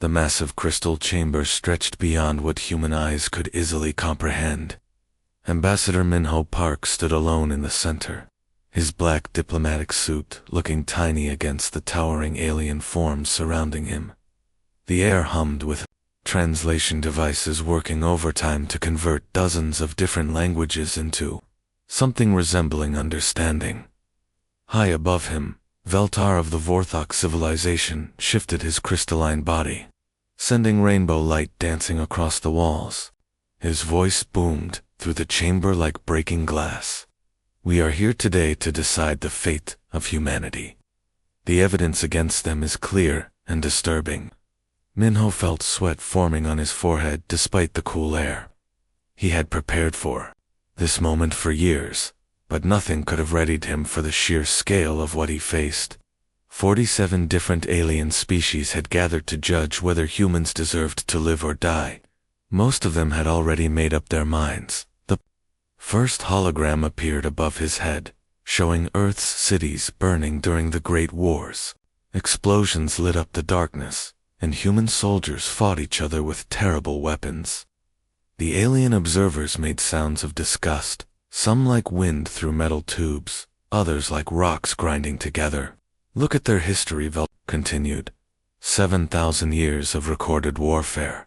The massive crystal chamber stretched beyond what human eyes could easily comprehend. Ambassador Minho Park stood alone in the center, his black diplomatic suit looking tiny against the towering alien forms surrounding him. The air hummed with translation devices working overtime to convert dozens of different languages into something resembling understanding. High above him, Veltar of the Vorthok civilization shifted his crystalline body, sending rainbow light dancing across the walls. His voice boomed through the chamber like breaking glass. We are here today to decide the fate of humanity. The evidence against them is clear and disturbing. Minho felt sweat forming on his forehead despite the cool air. He had prepared for this moment for years, but nothing could have readied him for the sheer scale of what he faced. 47 different alien species had gathered to judge whether humans deserved to live or die. Most of them had already made up their minds. The first hologram appeared above his head, showing Earth's cities burning during the Great Wars. Explosions lit up the darkness, and human soldiers fought each other with terrible weapons. The alien observers made sounds of disgust, some like wind through metal tubes, others like rocks grinding together. Look at their history, Vel continued. 7,000 years of recorded warfare.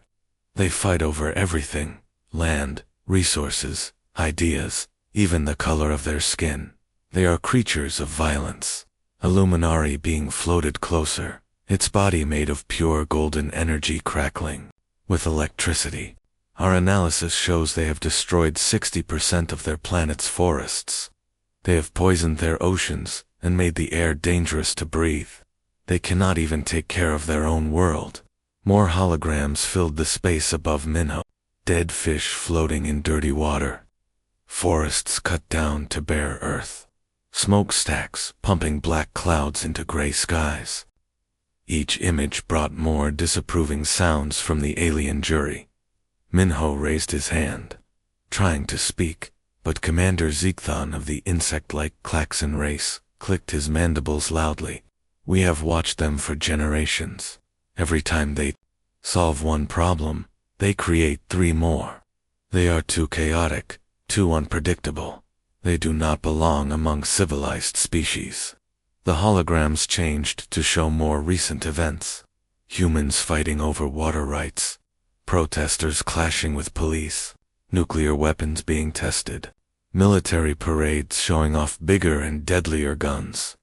They fight over everything: land, resources, ideas, even the color of their skin. They are creatures of violence. A luminary being floated closer, its body made of pure golden energy crackling with electricity. Our analysis shows they have destroyed 60% of their planet's forests. They have poisoned their oceans and made the air dangerous to breathe. They cannot even take care of their own world. More holograms filled the space above Minho. Dead fish floating in dirty water. Forests cut down to bare earth. Smokestacks pumping black clouds into gray skies. Each image brought more disapproving sounds from the alien jury. Minho raised his hand, trying to speak, but Commander Zeekthon of the insect-like Klaxon race clicked his mandibles loudly. We have watched them for generations. Every time they solve one problem, they create 3 more. They are too chaotic, too unpredictable. They do not belong among civilized species. The holograms changed to show more recent events. Humans fighting over water rights. Protesters clashing with police. Nuclear weapons being tested. Military parades showing off bigger and deadlier guns.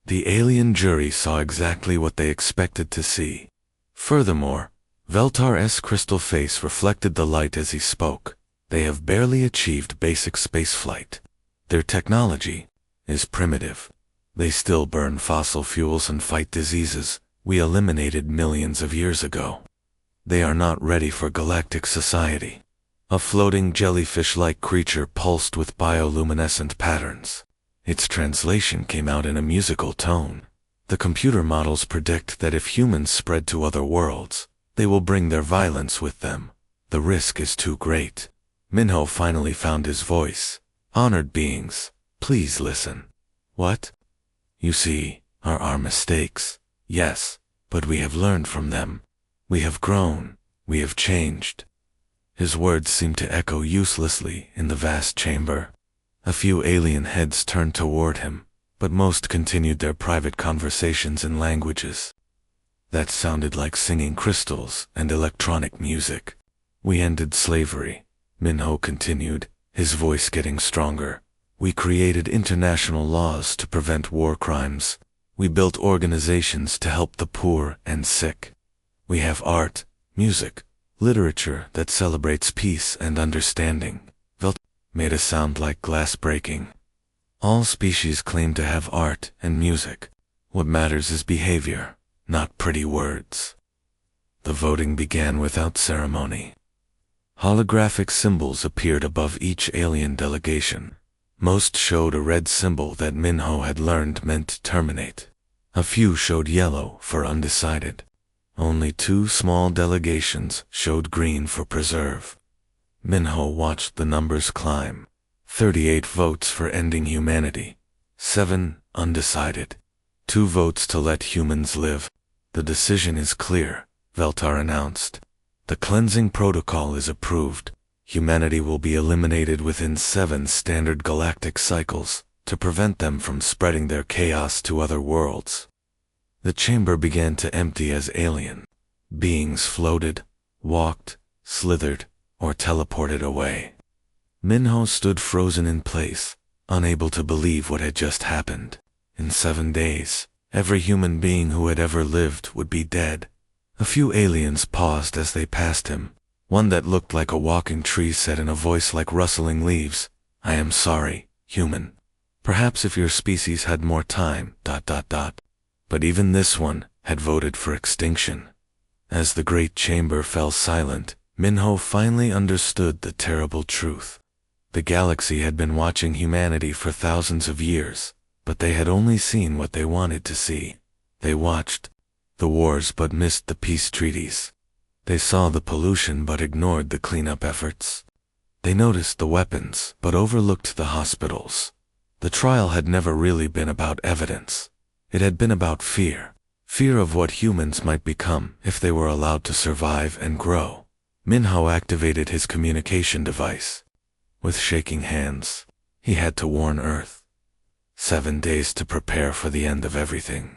The alien jury saw exactly what they expected to see. Furthermore, Veltar's crystal face reflected the light as he spoke. They have barely achieved basic spaceflight. Their technology is primitive. They still burn fossil fuels and fight diseases we eliminated millions of years ago. They are not ready for galactic society. A floating jellyfish-like creature pulsed with bioluminescent patterns. Its translation came out in a musical tone. The computer models predict that if humans spread to other worlds, they will bring their violence with them. The risk is too great. Minho finally found his voice. Honored beings, please listen. What? You see, are our mistakes. Yes, but we have learned from them. We have grown. We have changed. His words seemed to echo uselessly in the vast chamber. A few alien heads turned toward him, but most continued their private conversations in languages that sounded like singing crystals and electronic music. We ended slavery, Minho continued, his voice getting stronger. We created international laws to prevent war crimes. We built organizations to help the poor and sick. We have art, music, literature that celebrates peace and understanding. Velt made a sound like glass breaking. All species claim to have art and music. What matters is behavior, not pretty words. The voting began without ceremony. Holographic symbols appeared above each alien delegation. Most showed a red symbol that Minho had learned meant terminate. A few showed yellow for undecided. Only 2 small delegations showed green for preserve. Minho watched the numbers climb. 38 votes for ending humanity. 7 undecided. 2 votes to let humans live. The decision is clear. Veltar announced. The cleansing protocol is approved. Humanity will be eliminated within 7 standard galactic cycles to prevent them from spreading their chaos to other worlds. The chamber began to empty as alien beings floated, walked, slithered, or teleported away. Minho stood frozen in place, unable to believe what had just happened. In 7 days, every human being who had ever lived would be dead. A few aliens paused as they passed him. One that looked like a walking tree said in a voice like rustling leaves, "I am sorry, human. Perhaps if your species had more time, ... But even this one had voted for extinction. As the great chamber fell silent, Minho finally understood the terrible truth. The galaxy had been watching humanity for thousands of years, but they had only seen what they wanted to see. They watched the wars but missed the peace treaties. They saw the pollution but ignored the cleanup efforts. They noticed the weapons but overlooked the hospitals. The trial had never really been about evidence. It had been about fear. Fear of what humans might become if they were allowed to survive and grow. Minho activated his communication device. With shaking hands, he had to warn Earth. 7 days to prepare for the end of everything.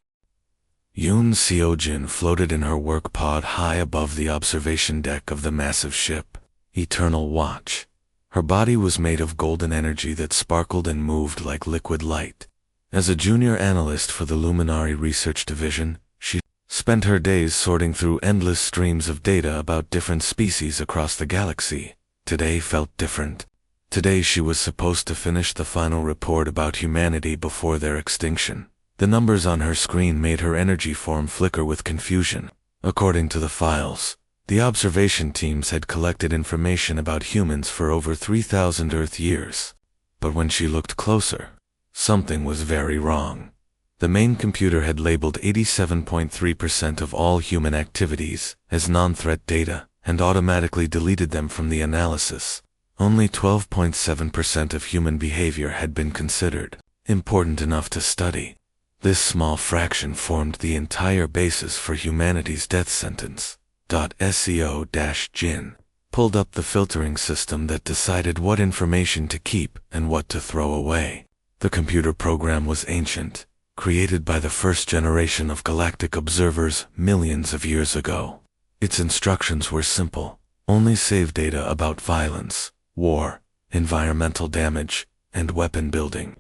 Yoon Seojin floated in her work pod high above the observation deck of the massive ship, Eternal Watch. Her body was made of golden energy that sparkled and moved like liquid light. As a junior analyst for the Luminary Research Division, she spent her days sorting through endless streams of data about different species across the galaxy. Today felt different. Today she was supposed to finish the final report about humanity before their extinction. The numbers on her screen made her energy form flicker with confusion. According to the files, the observation teams had collected information about humans for over 3,000 Earth years. But when she looked closer, something was very wrong. The main computer had labeled 87.3% of all human activities as non-threat data and automatically deleted them from the analysis. Only 12.7% of human behavior had been considered important enough to study. This small fraction formed the entire basis for humanity's death sentence. SEO-Jin pulled up the filtering system that decided what information to keep and what to throw away. The computer program was ancient, created by the first generation of galactic observers millions of years ago. Its instructions were simple: only save data about violence, war, environmental damage, and weapon building.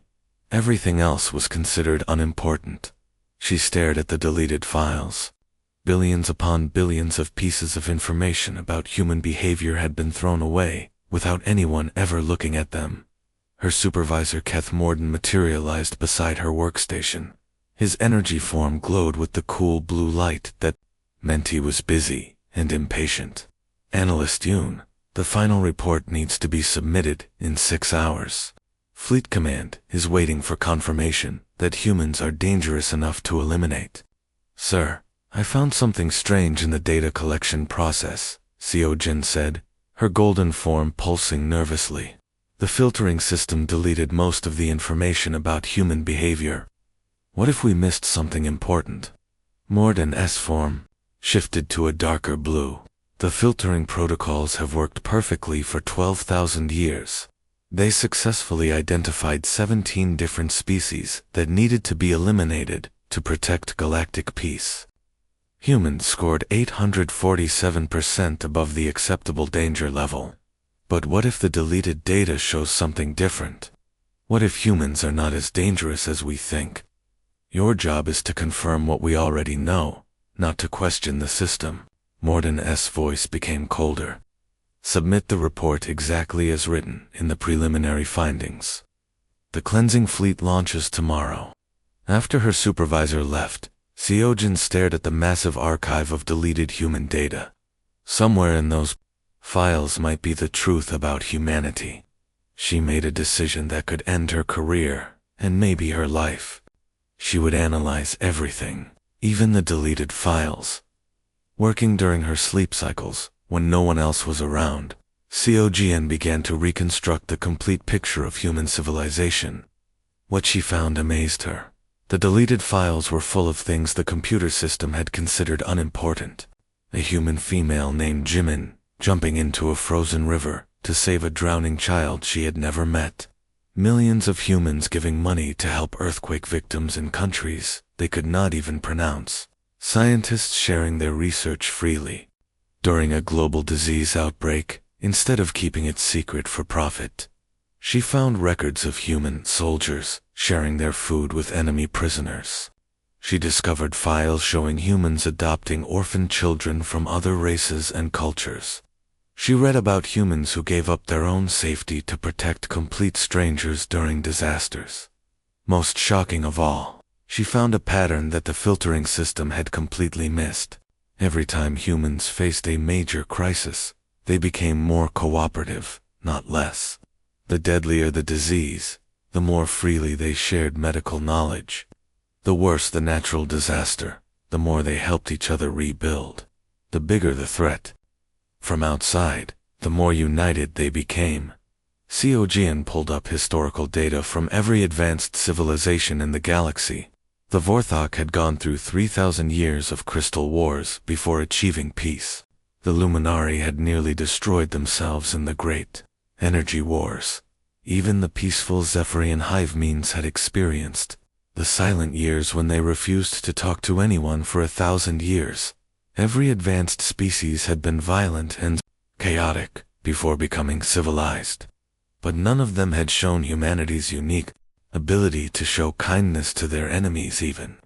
Everything else was considered unimportant. She stared at the deleted files. Billions upon billions of pieces of information about human behavior had been thrown away, without anyone ever looking at them. Her supervisor Keth Morden materialized beside her workstation. His energy form glowed with the cool blue light that meant he was busy and impatient. Analyst Yoon, the final report needs to be submitted in 6 hours. Fleet Command is waiting for confirmation that humans are dangerous enough to eliminate. Sir, I found something strange in the data collection process, Seojin said, her golden form pulsing nervously. The filtering system deleted most of the information about human behavior. What if we missed something important? Morden's form shifted to a darker blue. The filtering protocols have worked perfectly for 12,000 years. They successfully identified 17 different species that needed to be eliminated to protect galactic peace. Humans scored 847% above the acceptable danger level. But what if the deleted data shows something different? What if humans are not as dangerous as we think? Your job is to confirm what we already know, not to question the system. Morden's voice became colder. Submit the report exactly as written in the preliminary findings. The cleansing fleet launches tomorrow. After her supervisor left, Seojin stared at the massive archive of deleted human data. Somewhere in those files might be the truth about humanity. She made a decision that could end her career, and maybe her life. She would analyze everything, even the deleted files. Working during her sleep cycles, when no one else was around, Seojin began to reconstruct the complete picture of human civilization. What she found amazed her. The deleted files were full of things the computer system had considered unimportant. a human female named Jimin, jumping into a frozen river to save a drowning child she had never met. Millions of humans giving money to help earthquake victims in countries they could not even pronounce. Scientists sharing their research freely. During a global disease outbreak, instead of keeping it secret for profit, she found records of human soldiers sharing their food with enemy prisoners. She discovered files showing humans adopting orphan children from other races and cultures. She read about humans who gave up their own safety to protect complete strangers during disasters. Most shocking of all, she found a pattern that the filtering system had completely missed. Every time humans faced a major crisis, they became more cooperative, not less. The deadlier the disease, the more freely they shared medical knowledge. The worse the natural disaster, the more they helped each other rebuild. The bigger the threat from outside, the more united they became. Seojian pulled up historical data from every advanced civilization in the galaxy. The Vorthok had gone through 3,000 years of crystal wars before achieving peace. The Luminari had nearly destroyed themselves in the Great Energy Wars. Even the peaceful Zephyrian hive means had experienced the silent years when they refused to talk to anyone for 1,000 years. Every advanced species had been violent and chaotic before becoming civilized. But none of them had shown humanity's unique ability to show kindness to their enemies even.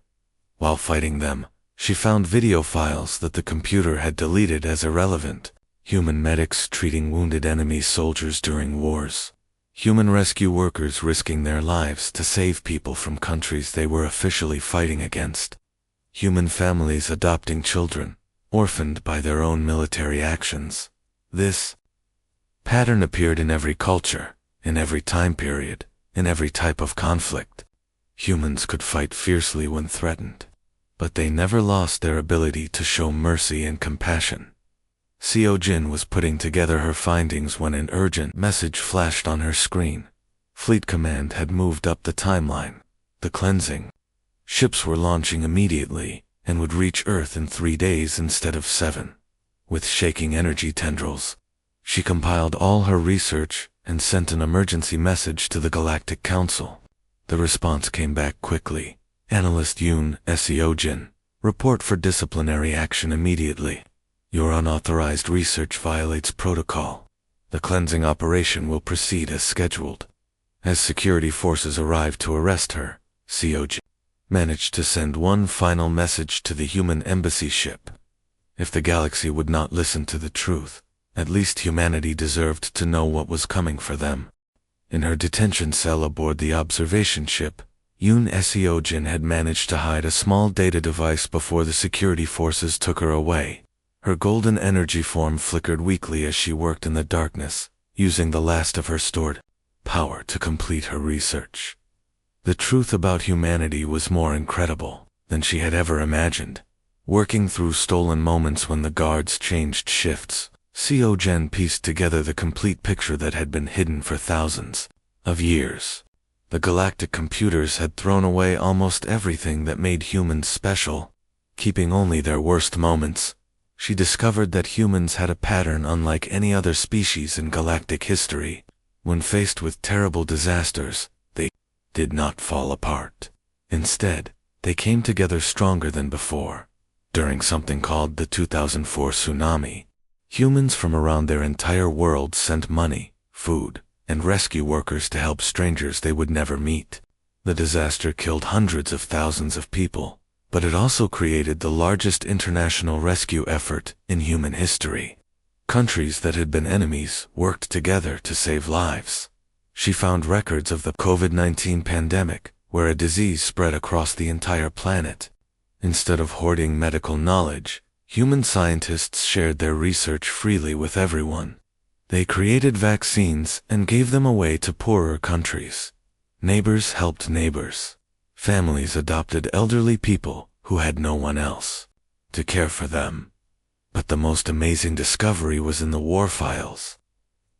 While fighting them, she found video files that the computer had deleted as irrelevant. Human medics treating wounded enemy soldiers during wars. Human rescue workers risking their lives to save people from countries they were officially fighting against. Human families adopting children, orphaned by their own military actions. This pattern appeared in every culture, in every time period, in every type of conflict. Humans could fight fiercely when threatened, but they never lost their ability to show mercy and compassion. Seojin was putting together her findings when an urgent message flashed on her screen. Fleet Command had moved up the timeline. The cleansing ships were launching immediately and would reach Earth in 3 days instead of 7. With shaking energy tendrils, she compiled all her research and sent an emergency message to the Galactic Council. The response came back quickly. Analyst Yoon Seojin, report for disciplinary action immediately. Your unauthorized research violates protocol. The cleansing operation will proceed as scheduled. As security forces arrived to arrest her, Seojin managed to send one final message to the human embassy ship. If the galaxy would not listen to the truth, at least humanity deserved to know what was coming for them. In her detention cell aboard the observation ship, Yoon Seojin had managed to hide a small data device before the security forces took her away. Her golden energy form flickered weakly as she worked in the darkness, using the last of her stored power to complete her research. The truth about humanity was more incredible than she had ever imagined. Working through stolen moments when the guards changed shifts, Seojin pieced together the complete picture that had been hidden for thousands of years. The galactic computers had thrown away almost everything that made humans special, keeping only their worst moments. She discovered that humans had a pattern unlike any other species in galactic history. When faced with terrible disasters, they did not fall apart. Instead, they came together stronger than before. During something called the 2004 tsunami, humans from around their entire world sent money, food, and rescue workers to help strangers they would never meet. The disaster killed hundreds of thousands of people, but it also created the largest international rescue effort in human history. Countries that had been enemies worked together to save lives. She found records of the COVID-19 pandemic, where a disease spread across the entire planet. Instead of hoarding medical knowledge, human scientists shared their research freely with everyone. They created vaccines and gave them away to poorer countries. Neighbors helped neighbors. Families adopted elderly people who had no one else to care for them. But the most amazing discovery was in the war files.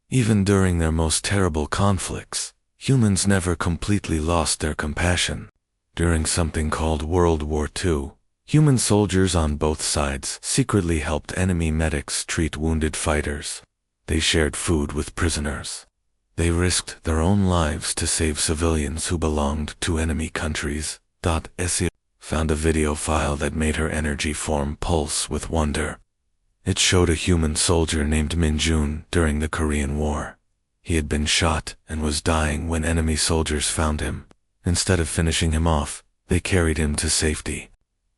Even during their most terrible conflicts, humans never completely lost their compassion. During something called World War II, Human soldiers on both sides secretly helped enemy medics treat wounded fighters. They shared food with prisoners. They risked their own lives to save civilians who belonged to enemy countries. SCO found a video file that made her energy form pulse with wonder. It showed a human soldier named Min-jun during the Korean War. He had been shot and was dying when enemy soldiers found him. Instead of finishing him off, they carried him to safety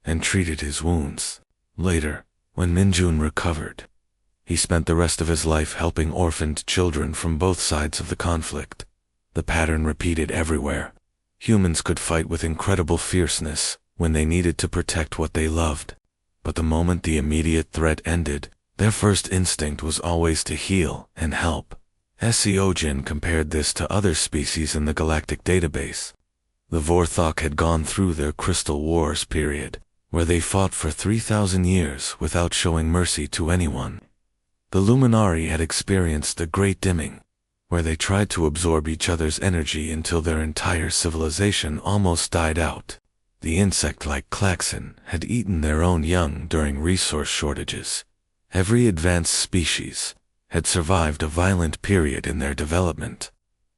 and treated his wounds. Later, when Min-jun recovered, he spent the rest of his life helping orphaned children from both sides of the conflict. The pattern repeated everywhere. Humans could fight with incredible fierceness when they needed to protect what they loved. But the moment the immediate threat ended, their first instinct was always to heal and help. Seojin compared this to other species in the Galactic database. The Vorthok had gone through their Crystal Wars period, where they fought for 3,000 years without showing mercy to anyone. The Luminari had experienced the Great Dimming, where they tried to absorb each other's energy until their entire civilization almost died out. The insect-like Klaxon had eaten their own young during resource shortages. Every advanced species had survived a violent period in their development,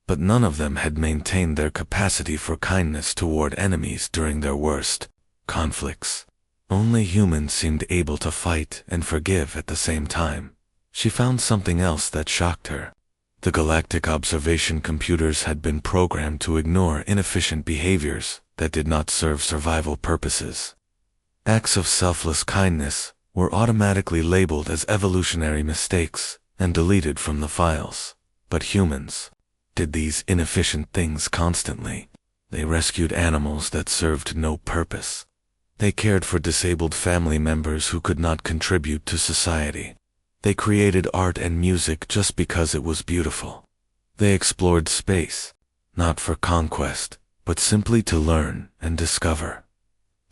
but none of them had maintained their capacity for kindness toward enemies during their worst conflicts. Only humans seemed able to fight and forgive at the same time. She found something else that shocked her. The galactic observation computers had been programmed to ignore inefficient behaviors that did not serve survival purposes. Acts of selfless kindness were automatically labeled as evolutionary mistakes and deleted from the files. But humans did these inefficient things constantly. They rescued animals that served no purpose. They cared for disabled family members who could not contribute to society. They created art and music just because it was beautiful. They explored space, not for conquest, but simply to learn and discover.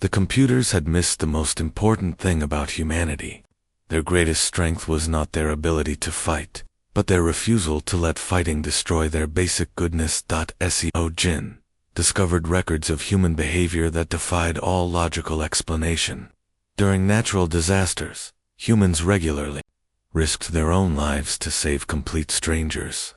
The computers had missed the most important thing about humanity. Their greatest strength was not their ability to fight, but their refusal to let fighting destroy their basic goodness. Seojin discovered records of human behavior that defied all logical explanation. During natural disasters, humans regularly risked their own lives to save complete strangers.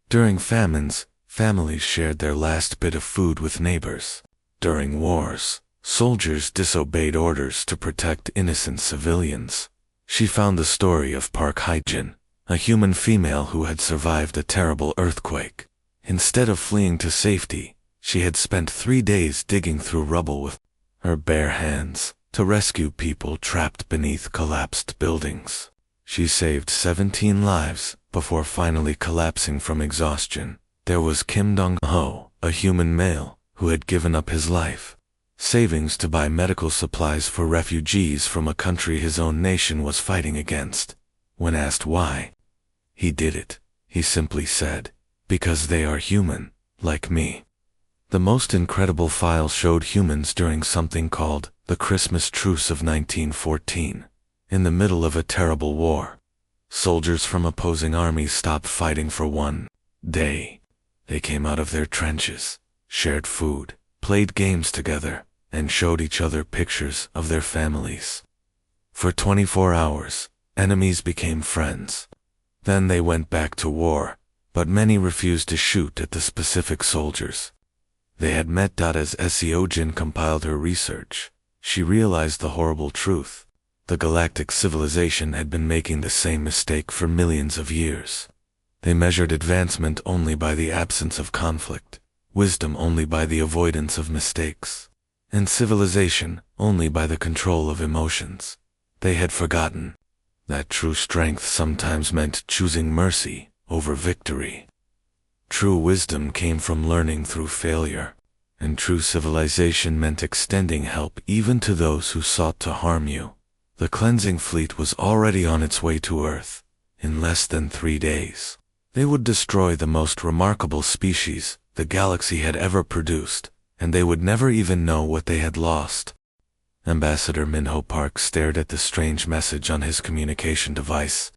During famines, families shared their last bit of food with neighbors. During wars, soldiers disobeyed orders to protect innocent civilians. She found the story of Park Hae-jin, a human female who had survived a terrible earthquake. Instead of fleeing to safety, she had spent 3 days digging through rubble with her bare hands to rescue people trapped beneath collapsed buildings. She saved 17 lives before finally collapsing from exhaustion. There was Kim Dong-ho, a human male who had given up his life savings to buy medical supplies for refugees from a country his own nation was fighting against. When asked why he did it, he simply said, "Because they are human, like me." The most incredible file showed humans during something called the Christmas Truce of 1914. In the middle of a terrible war, soldiers from opposing armies stopped fighting for 1 day. They came out of their trenches, shared food, played games together, and showed each other pictures of their families. For 24 hours, enemies became friends. Then they went back to war, but many refused to shoot at the specific soldiers they had met. As Seojin compiled her research, she realized the horrible truth. The galactic civilization had been making the same mistake for millions of years. They measured advancement only by the absence of conflict, wisdom only by the avoidance of mistakes, and civilization only by the control of emotions. They had forgotten that true strength sometimes meant choosing mercy over victory. True wisdom came from learning through failure, and true civilization meant extending help even to those who sought to harm you. The cleansing fleet was already on its way to Earth. In less than 3 days, they would destroy the most remarkable species the galaxy had ever produced, and they would never even know what they had lost. Ambassador Minho Park stared at the strange message on his communication device.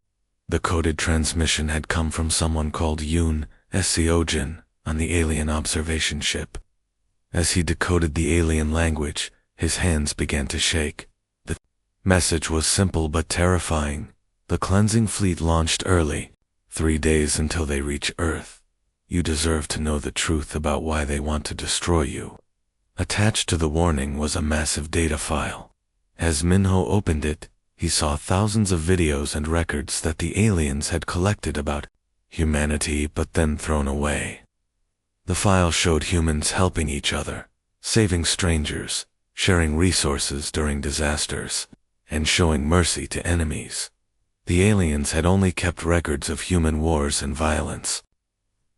The coded transmission had come from someone called Yoon Seojin on the alien observation ship. As he decoded the alien language, His hands began to shake. The message was simple but terrifying. The cleansing fleet launched early. 3 days until they reach Earth. You deserve to know the truth about why they want to destroy you. Attached to the warning was a massive data file. As Minho opened it, he saw thousands of videos and records that the aliens had collected about humanity but then thrown away. The file showed humans helping each other, saving strangers, sharing resources during disasters, and showing mercy to enemies. The aliens had only kept records of human wars and violence.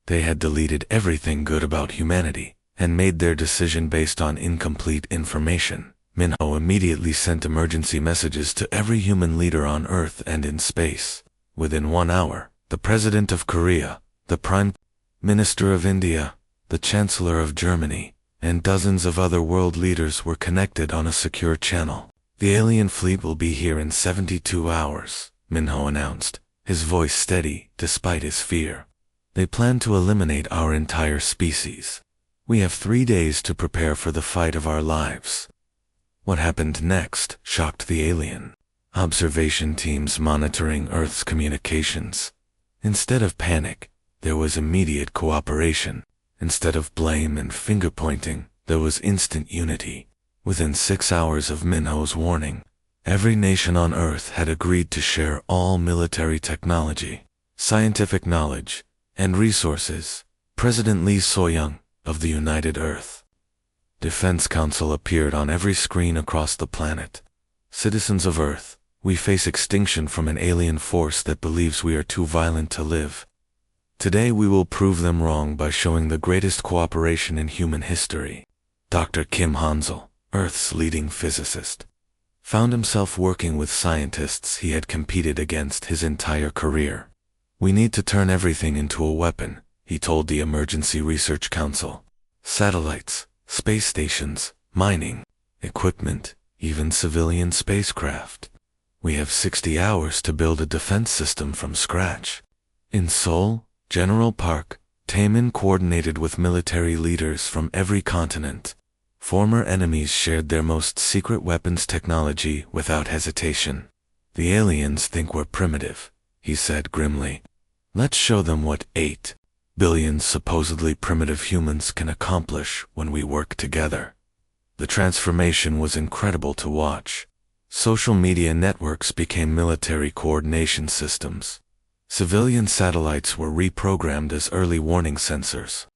They had deleted everything good about humanity, and made their decision based on incomplete information. Minho immediately sent emergency messages to every human leader on Earth and in space. Within 1 hour, the President of Korea, the Prime Minister of India, the Chancellor of Germany, and dozens of other world leaders were connected on a secure channel. The alien fleet will be here in 72 hours, Minho announced, his voice steady despite his fear. They plan to eliminate our entire species. We have 3 days to prepare for the fight of our lives. What happened next shocked the alien observation teams monitoring Earth's communications. Instead of panic, there was immediate cooperation. Instead of blame and finger-pointing, there was instant unity. Within 6 hours of Minho's warning, every nation on Earth had agreed to share all military technology, scientific knowledge, and resources. President Lee So-young of the United Earth Defense Council appeared on every screen across the planet. Citizens of Earth, we face extinction from an alien force that believes we are too violent to live. Today we will prove them wrong by showing the greatest cooperation in human history. Dr. Kim Hansel, Earth's leading physicist, found himself working with scientists he had competed against his entire career. We need to turn everything into a weapon, he told the Emergency Research Council. Satellites, space stations, mining, equipment, even civilian spacecraft. We have 60 hours to build a defense system from scratch. In Seoul, General Park Taemin coordinated with military leaders from every continent. Former enemies shared their most secret weapons technology without hesitation. The aliens think we're primitive, he said grimly. Let's show them what 8 billion supposedly primitive humans can accomplish when we work together. The transformation was incredible to watch. Social media networks became military coordination systems. Civilian satellites were reprogrammed as early warning sensors.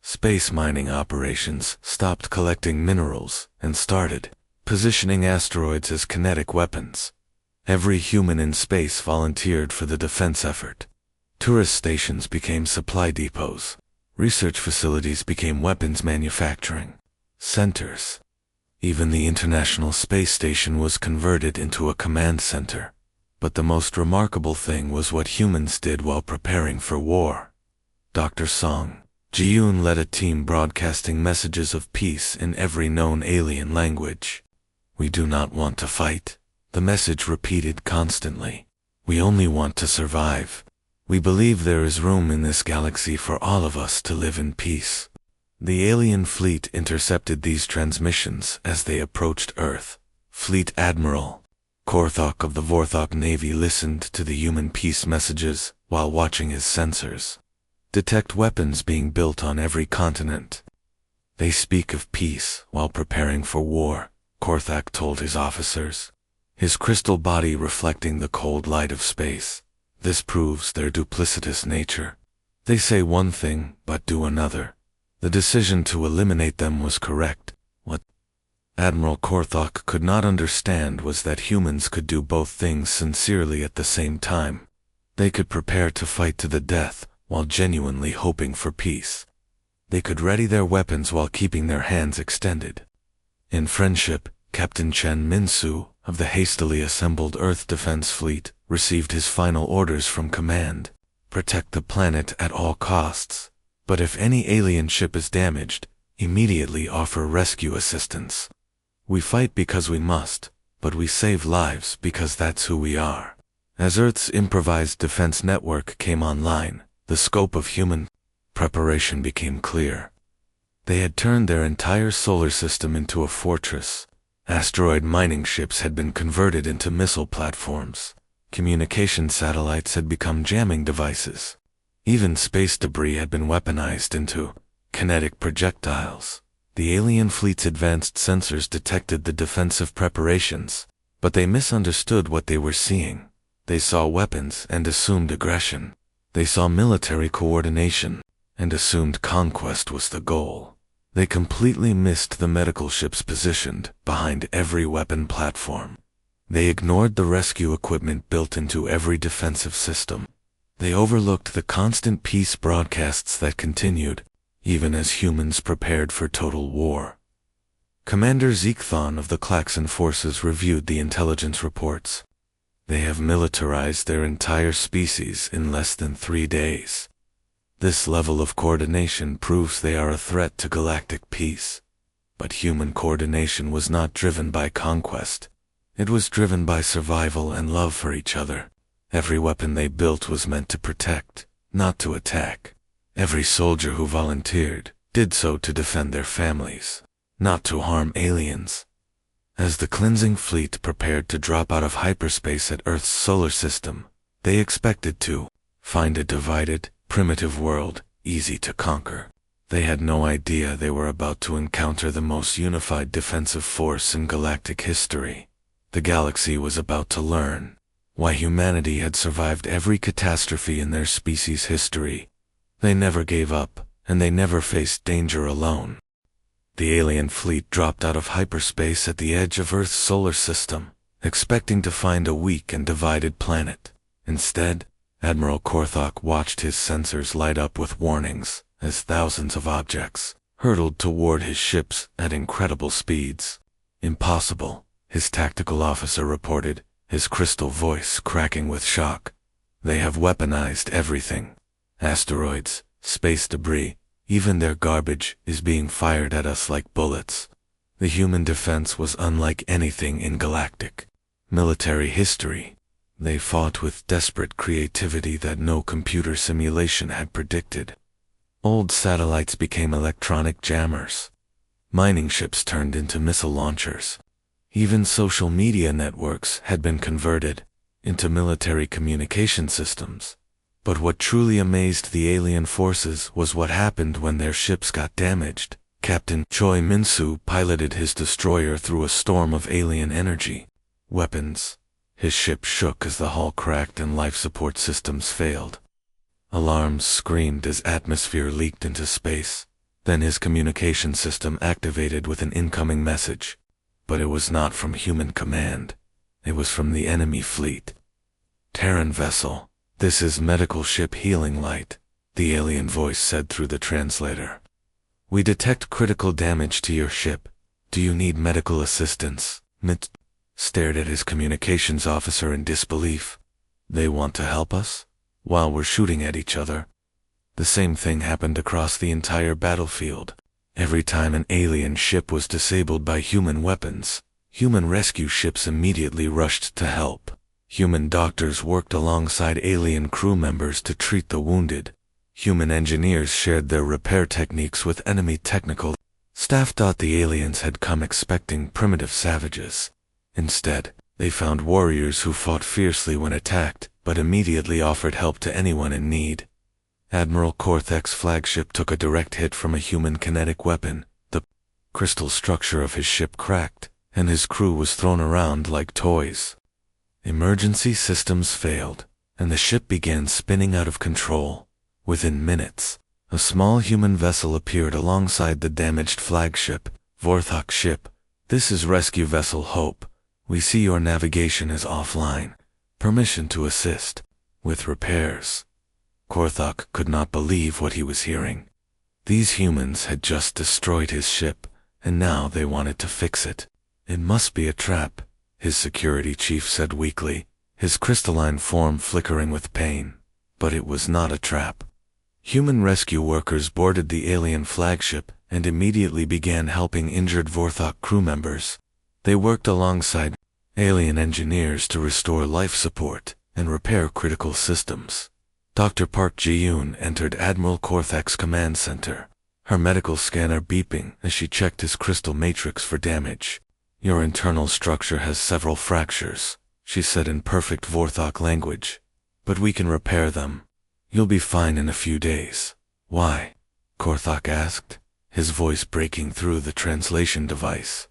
Space mining operations stopped collecting minerals and started positioning asteroids as kinetic weapons. Every human in space volunteered for the defense effort. Tourist stations became supply depots. Research facilities became weapons manufacturing centers. Even the International Space Station was converted into a command center. But the most remarkable thing was what humans did while preparing for war. Dr. Song Ji-yoon led a team broadcasting messages of peace in every known alien language. We do not want to fight, the message repeated constantly. We only want to survive. We believe there is room in this galaxy for all of us to live in peace. The alien fleet intercepted these transmissions as they approached Earth. Fleet Admiral Korthok of the Vorthok Navy listened to the human peace messages while watching his sensors detect weapons being built on every continent. They speak of peace while preparing for war, Korthok told his officers, his crystal body reflecting the cold light of space. This proves their duplicitous nature. They say one thing but do another. The decision to eliminate them was correct. What Admiral Korthok could not understand was that humans could do both things sincerely at the same time. They could prepare to fight to the death while genuinely hoping for peace. They could ready their weapons while keeping their hands extended. In friendship, Captain Chen Min-soo of the hastily assembled Earth Defense Fleet received his final orders from command: protect the planet at all costs. But if any alien ship is damaged, immediately offer rescue assistance. We fight because we must, but we save lives because that's who we are. As Earth's improvised defense network came online, the scope of human preparation became clear. They had turned their entire solar system into a fortress. Asteroid mining ships had been converted into missile platforms. Communication satellites had become jamming devices. Even space debris had been weaponized into kinetic projectiles. The alien fleet's advanced sensors detected the defensive preparations, but they misunderstood what they were seeing. They saw weapons and assumed aggression. They saw military coordination and assumed conquest was the goal. They completely missed the medical ships positioned behind every weapon platform. They ignored the rescue equipment built into every defensive system. They overlooked the constant peace broadcasts that continued, even as humans prepared for total war. Commander Zekthon of the Klaxon forces reviewed the intelligence reports. They have militarized their entire species in less than 3 days. This level of coordination proves they are a threat to galactic peace. But human coordination was not driven by conquest. It was driven by survival and love for each other. Every weapon they built was meant to protect, not to attack. Every soldier who volunteered did so to defend their families, not to harm aliens. As the cleansing fleet prepared to drop out of hyperspace at Earth's solar system, they expected to find a divided, primitive world easy to conquer. They had no idea they were about to encounter the most unified defensive force in galactic history. The galaxy was about to learn why humanity had survived every catastrophe in their species' history. They never gave up, and they never faced danger alone. The alien fleet dropped out of hyperspace at the edge of Earth's solar system, expecting to find a weak and divided planet. Instead, Admiral Korthok watched his sensors light up with warnings as thousands of objects hurtled toward his ships at incredible speeds. Impossible, his tactical officer reported, his crystal voice cracking with shock. They have weaponized everything. Asteroids, space debris, even their garbage is being fired at us like bullets. The human defense was unlike anything in galactic military history. They fought with desperate creativity that no computer simulation had predicted. Old satellites became electronic jammers. Mining ships turned into missile launchers. Even social media networks had been converted into military communication systems. But what truly amazed the alien forces was what happened when their ships got damaged. Captain Choi Min-soo piloted his destroyer through a storm of alien energy. Weapons. His ship shook as the hull cracked and life support systems failed. Alarms screamed as atmosphere leaked into space. Then his communication system activated with an incoming message. But it was not from human command. It was from the enemy fleet. Terran vessel. This is medical ship Healing Light, the alien voice said through the translator. We detect critical damage to your ship. Do you need medical assistance? Mit stared at his communications officer in disbelief. They want to help us? While we're shooting at each other? The same thing happened across the entire battlefield. Every time an alien ship was disabled by human weapons, human rescue ships immediately rushed to help. Human doctors worked alongside alien crew members to treat the wounded. Human engineers shared their repair techniques with enemy technical staff. Thought the aliens had come expecting primitive savages. Instead, they found warriors who fought fiercely when attacked, but immediately offered help to anyone in need. Admiral Korthek's flagship took a direct hit from a human kinetic weapon. The crystal structure of his ship cracked, and his crew was thrown around like toys. Emergency systems failed, and the ship began spinning out of control. Within minutes, a small human vessel appeared alongside the damaged flagship, Vorthok's ship. This is Rescue Vessel Hope. We see your navigation is offline. Permission to assist with repairs. Korthok could not believe what he was hearing. These humans had just destroyed his ship, and now they wanted to fix it. It must be a trap, his security chief said weakly, his crystalline form flickering with pain. But it was not a trap. Human rescue workers boarded the alien flagship and immediately began helping injured Vorthok crew members. They worked alongside alien engineers to restore life support and repair critical systems. Dr. Park Ji-yoon entered Admiral Korthek's command center. her medical scanner beeping as she checked his crystal matrix for damage. "Your internal structure has several fractures," she said in perfect Vorthok language, "but we can repair them. You'll be fine in a few days." "Why?" Korthok asked, his voice breaking through the translation device.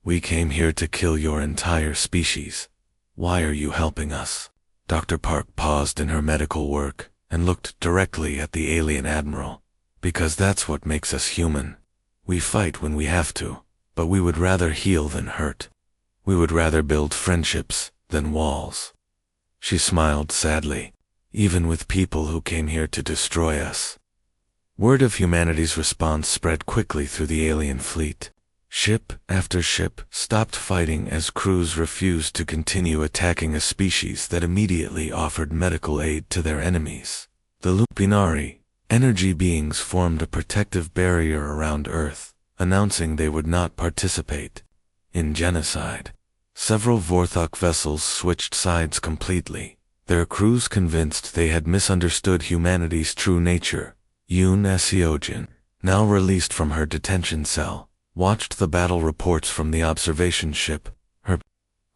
"We came here to kill your entire species. Why are you helping us?" Dr. Park paused in her medical work and looked directly at the alien admiral. "Because that's what makes us human. We fight when we have to, but we would rather heal than hurt. We would rather build friendships than walls." She smiled sadly. "Even with people who came here to destroy us." Word of humanity's response spread quickly through the alien fleet. Ship after ship stopped fighting as crews refused to continue attacking a species that immediately offered medical aid to their enemies. The Lupinari, energy beings, formed a protective barrier around Earth, announcing they would not participate in genocide. Several Vorthok vessels switched sides completely, their crews convinced they had misunderstood humanity's true nature. Yoon Seojin, now released from her detention cell, watched the battle reports from the observation ship. Her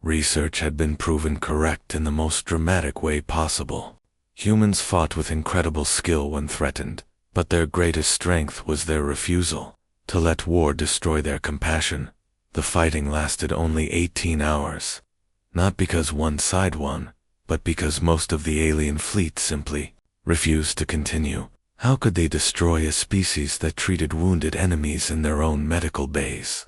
research had been proven correct in the most dramatic way possible. Humans fought with incredible skill when threatened, but their greatest strength was their refusal to let war destroy their compassion. The fighting lasted only 18 hours. Not because one side won, but because most of the alien fleet simply refused to continue. How could they destroy a species that treated wounded enemies in their own medical bays?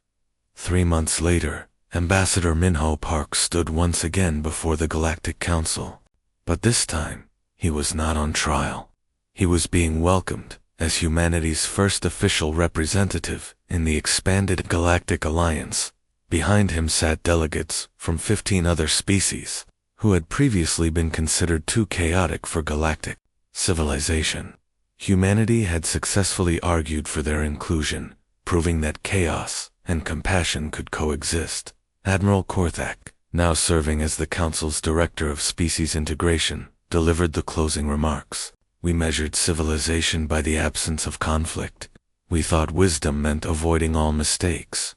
3 months later, Ambassador Minho Park stood once again before the Galactic Council. But this time, he was not on trial. He was being welcomed as humanity's first official representative in the expanded Galactic Alliance. Behind him sat delegates from 15 other species, who had previously been considered too chaotic for galactic civilization. Humanity had successfully argued for their inclusion, proving that chaos and compassion could coexist. Admiral Korthak, now serving as the Council's Director of Species Integration, delivered the closing remarks. "We measured civilization by the absence of conflict. We thought wisdom meant avoiding all mistakes.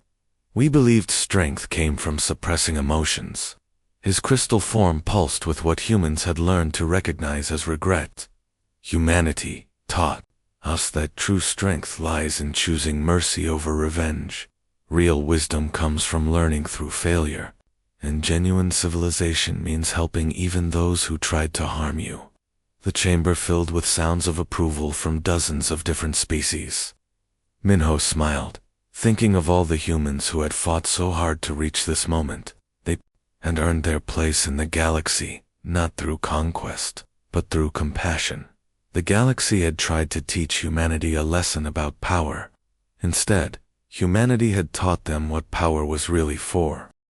We believed strength came from suppressing emotions." His crystal form pulsed with what humans had learned to recognize as regret. "Humanity taught us that true strength lies in choosing mercy over revenge. Real wisdom comes from learning through failure, and genuine civilization means helping even those who tried to harm you." The chamber filled with sounds of approval from dozens of different species. Minho smiled, thinking of all the humans who had fought so hard to reach this moment. They had earned their place in the galaxy, not through conquest, but through compassion. The galaxy had tried to teach humanity a lesson about power. Instead, humanity had taught them what power was really for.